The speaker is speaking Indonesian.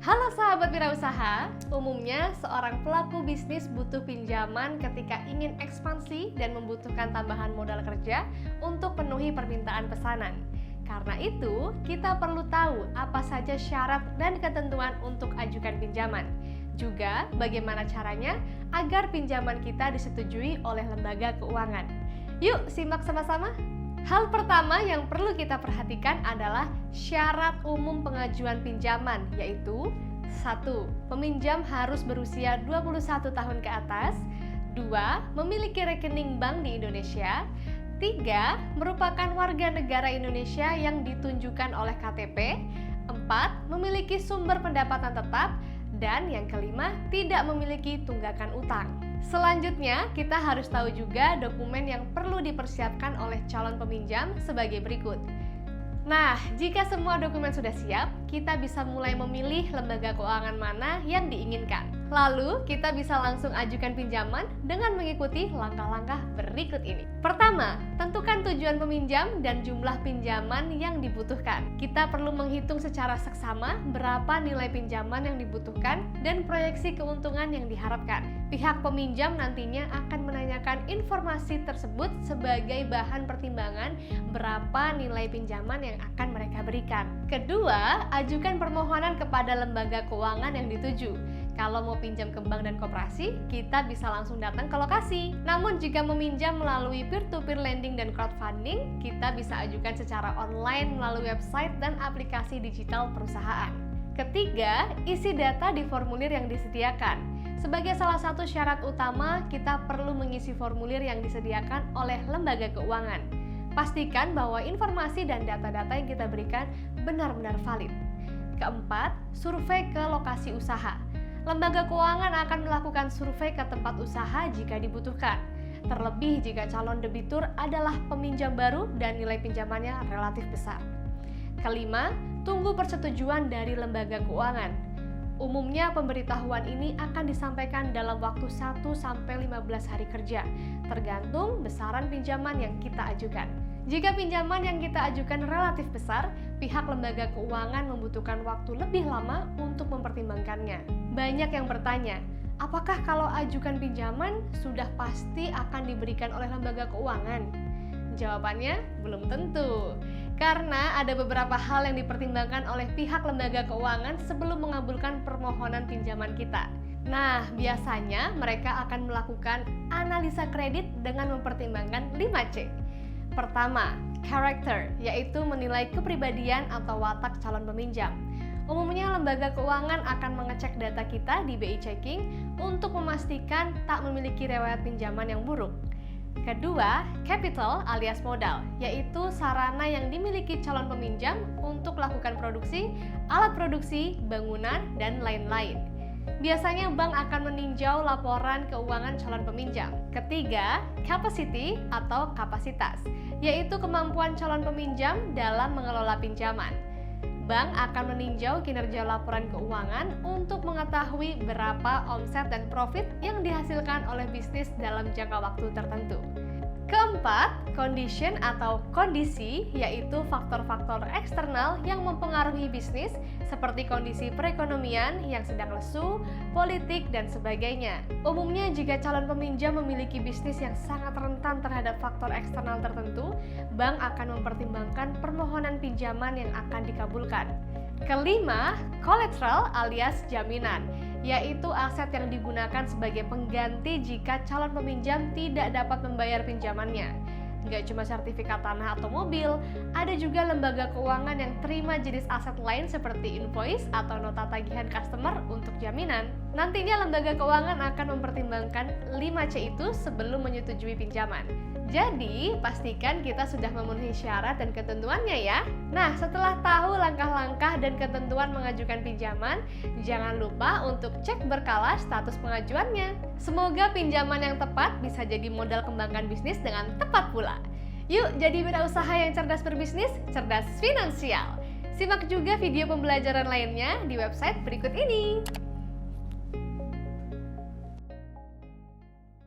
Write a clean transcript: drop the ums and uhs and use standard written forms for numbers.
Halo sahabat wirausaha, umumnya seorang pelaku bisnis butuh pinjaman ketika ingin ekspansi dan membutuhkan tambahan modal kerja untuk penuhi permintaan pesanan. Karena itu, kita perlu tahu apa saja syarat dan ketentuan untuk ajukan pinjaman. Juga bagaimana caranya agar pinjaman kita disetujui oleh lembaga keuangan. Yuk simak sama-sama! Hal pertama yang perlu kita perhatikan adalah syarat umum pengajuan pinjaman, yaitu 1. Peminjam harus berusia 21 tahun ke atas. 2. Memiliki rekening bank di Indonesia. 3. Merupakan warga negara Indonesia yang ditunjukkan oleh KTP. 4. Memiliki sumber pendapatan tetap. Dan yang kelima, tidak memiliki tunggakan utang. Selanjutnya, kita harus tahu juga dokumen yang perlu dipersiapkan oleh calon peminjam sebagai berikut. Nah, jika semua dokumen sudah siap, kita bisa mulai memilih lembaga keuangan mana yang diinginkan. Lalu, kita bisa langsung ajukan pinjaman dengan mengikuti langkah-langkah berikut ini. Pertama, tentukan tujuan peminjam dan jumlah pinjaman yang dibutuhkan. Kita perlu menghitung secara seksama berapa nilai pinjaman yang dibutuhkan dan proyeksi keuntungan yang diharapkan. Pihak peminjam nantinya akan menanyakan informasi tersebut sebagai bahan pertimbangan berapa nilai pinjaman yang akan mereka berikan. Kedua, ajukan permohonan kepada lembaga keuangan yang dituju. Kalau mau pinjam ke bank dan koperasi, kita bisa langsung datang ke lokasi. Namun jika meminjam melalui peer-to-peer lending dan crowdfunding, kita bisa ajukan secara online melalui website dan aplikasi digital perusahaan. Ketiga, isi data di formulir yang disediakan. Sebagai salah satu syarat utama, kita perlu mengisi formulir yang disediakan oleh lembaga keuangan. Pastikan bahwa informasi dan data-data yang kita berikan benar-benar valid. Keempat, survei ke lokasi usaha. Lembaga keuangan akan melakukan survei ke tempat usaha jika dibutuhkan. Terlebih jika calon debitur adalah peminjam baru dan nilai pinjamannya relatif besar. Kelima, tunggu persetujuan dari lembaga keuangan. Umumnya pemberitahuan ini akan disampaikan dalam waktu 1-15 hari kerja, tergantung besaran pinjaman yang kita ajukan. Jika pinjaman yang kita ajukan relatif besar, pihak lembaga keuangan membutuhkan waktu lebih lama untuk mempertimbangkannya. Banyak yang bertanya, apakah kalau ajukan pinjaman sudah pasti akan diberikan oleh lembaga keuangan? Jawabannya belum tentu. Karena ada beberapa hal yang dipertimbangkan oleh pihak lembaga keuangan sebelum mengabulkan permohonan pinjaman kita. Nah, biasanya mereka akan melakukan analisa kredit dengan mempertimbangkan 5C. Pertama, character, yaitu menilai kepribadian atau watak calon peminjam. Umumnya lembaga keuangan akan mengecek data kita di BI Checking untuk memastikan tak memiliki riwayat pinjaman yang buruk. Kedua, capital alias modal, yaitu sarana yang dimiliki calon peminjam untuk melakukan produksi, alat produksi, bangunan, dan lain-lain. Biasanya bank akan meninjau laporan keuangan calon peminjam. Ketiga, capacity atau kapasitas, yaitu kemampuan calon peminjam dalam mengelola pinjaman. Bank akan meninjau kinerja laporan keuangan untuk mengetahui berapa omset dan profit yang dihasilkan oleh bisnis dalam jangka waktu tertentu. Keempat, condition atau kondisi, yaitu faktor-faktor eksternal yang mempengaruhi bisnis seperti kondisi perekonomian yang sedang lesu, politik, dan sebagainya. Umumnya jika calon peminjam memiliki bisnis yang sangat rentan terhadap faktor eksternal tertentu, bank akan mempertimbangkan permohonan pinjaman yang akan dikabulkan. Kelima, collateral alias jaminan, yaitu aset yang digunakan sebagai pengganti jika calon peminjam tidak dapat membayar pinjamannya. Nggak cuma sertifikat tanah atau mobil, ada juga lembaga keuangan yang terima jenis aset lain seperti invoice atau nota tagihan customer untuk jaminan. Nantinya lembaga keuangan akan mempertimbangkan 5C itu sebelum menyetujui pinjaman. Jadi, pastikan kita sudah memenuhi syarat dan ketentuannya ya. Nah, setelah tahu langkah-langkah dan ketentuan mengajukan pinjaman, jangan lupa untuk cek berkala status pengajuannya. Semoga pinjaman yang tepat bisa jadi modal kembangkan bisnis dengan tepat pula. Yuk, jadi wirausaha yang cerdas berbisnis, cerdas finansial. Simak juga video pembelajaran lainnya di website berikut ini.